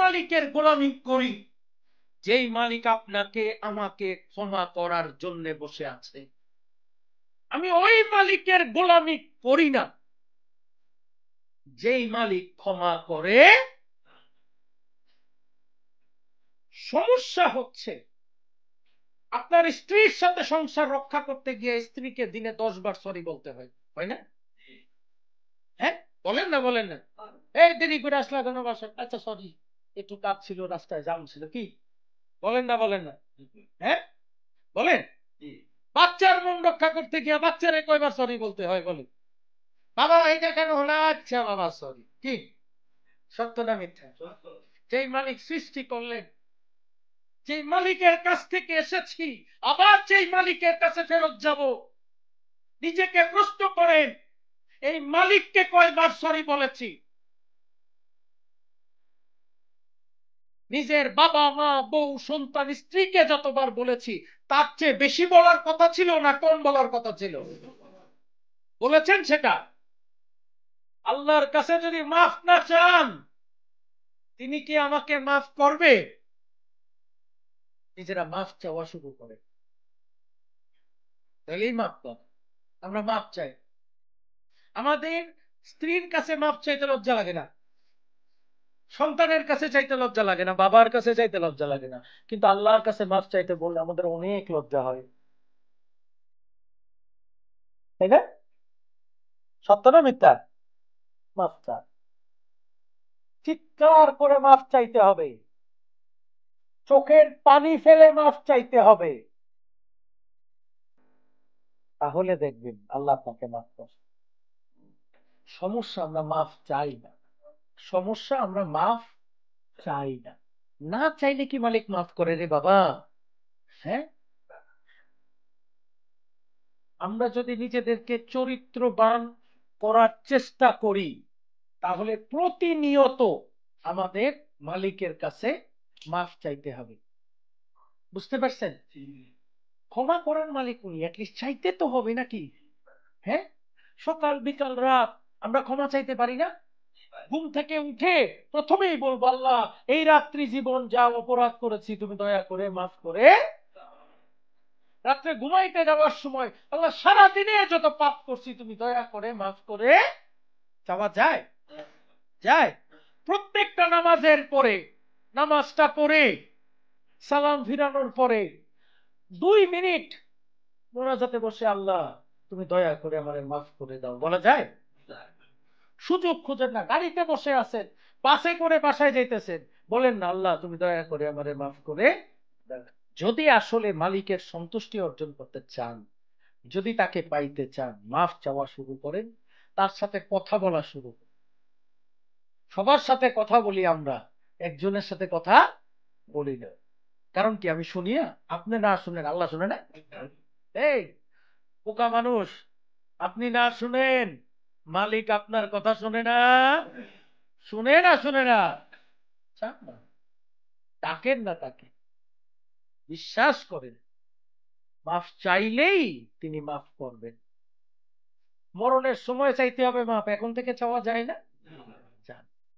মালিকের গোলামি করি যেই মালিক আপনাকে আমাকে ক্ষমা করার জন্য বসে আছে। আমি ওই মালিকের গোলামি করি না যেই মালিক ক্ষমা করে। সমস্যা হচ্ছে আপনার স্ত্রীর সাথে সংসার রক্ষা করতে গিয়ে স্ত্রীকে দিনে 10 বার সরি বলতে হয়, হয় না? হ্যাঁ, বলেন না বলেন না? এই দেরি করে আসলা কেন বাসায়? আচ্ছা সরি, একটু কাজ ছিল, রাস্তায় জ্যাম ছিল। কি বলেন না বলেন না? হ্যাঁ বলেন। বাচ্চার মন রক্ষা করতে গিয়ে বাচ্চারে কয়বার সরি বলতে হয় বলেন? বাবা এটা কেন হলো? আচ্ছা বাবা সরি। কি সত্য না মিথ্যা? যেই মালিক সৃষ্টি করলেন, যে মালিকের কাছ থেকে এসেছি, আবার যেই মালিকের কাছে ফেরত যাব, নিজেকে প্রশ্ন করেন এই মালিককে কয়বার সরি বলেছি? নিজের বাবা মা বউ সন্তান স্ত্রীকে যতবার বলেছি তার চেয়ে বেশি বলার কথা ছিল না কম বলার কথা ছিল? বলেছেন সেটা? আল্লাহর কাছে যদি মাফ না চান তিনি কি আমাকে মাফ করবে? নিজেরা মাফ চাওয়া শুরু করে, তাহলেই মাফ পাব। আমরা মাফ চাই, আমাদের স্ত্রীর কাছে মাফ চাইতে লজ্জা লাগে না, সন্তানের কাছে চাইতে লজ্জা লাগে না, বাবার কাছে চাইতে লজ্জা লাগে না, কিন্তু আল্লাহর কাছে মাফ চাইতে বললে আমাদের অনেক লজ্জা হয়, তাই না? সত্য না মিথ্যা? মাফ চা, চিৎকার করে মাফ চাইতে হবে, চোখের পানি ফেলে মাফ চাইতে হবে, তাহলে দেখবেন আল্লাহ আপনাকে মাফ করবে। সমস্যা আমরা মাফ চাই না, সমস্যা আমরা মাফ চাই না। না চাইলে কি মালিক মাফ করে রে বাবা? হ্যাঁ, আমরা যদি নিজেদেরকে চরিত্রবান করার চেষ্টা করি তাহলে প্রতিনিয়ত আমাদের মালিকের কাছে মাফ চাইতে হবে। বুঝতে পারছেন? ক্ষমা করার মালিক উনি, অ্যাটলিস্ট চাইতে তো হবে নাকি? হ্যাঁ, সকাল বিকাল রাত আমরা ক্ষমা চাইতে পারি না? ঘুম থেকে উঠে প্রথমেই বলবো আল্লাহ এই রাত্রি জীবন যা অপরাধ করেছি তুমি দয়া করে মাফ করে। রাত্রে ঘুমাইতে যাওয়ার সময় আল্লাহ সারাদিনে যত পাপ করছি তুমি দয়া করে মাফ করে। চাওয়া যায়? যায়। প্রত্যেকটা নামাজের পরে, নামাজটা পড়ে সালাম ফিরানোর পরে 2 মিনিট মোনাজাতে বসে আল্লাহ তুমি দয়া করে আমারে মাফ করে দাও বলা যায়? সুযোগ খুঁজেন না, গাড়িতে বসে আছেন, বাসে করে বাসায় যাইতেছেন, বলেন না আল্লাহ তুমি দয়া করে আমারে মাফ করে দাও। যদি আসলে মালিকের সন্তুষ্টি অর্জন করতে চান, যদি তাকে পাইতে চান, মাফ চাওয়া শুরু করেন, তার সাথে কথা বলা শুরু করেন। সবার সাথে কথা বলি আমরা, একজনের সাথে কথা বলি না। কারণ কি? আমি শুনি না, আপনি না শুনেন আল্লাহ শুনে না? এই পোকা মানুষ, আপনি না শুনেন মালিক আপনার কথা শুনে না? শুনে না শুনে না? চান না, ডাকেন না তাকে, বিশ্বাস করেন মাফ চাইলেই তিনি মাফ করবেন। মরণের সময় চাইতে হবে মাফ, এখন থেকে চাওয়া যায় না।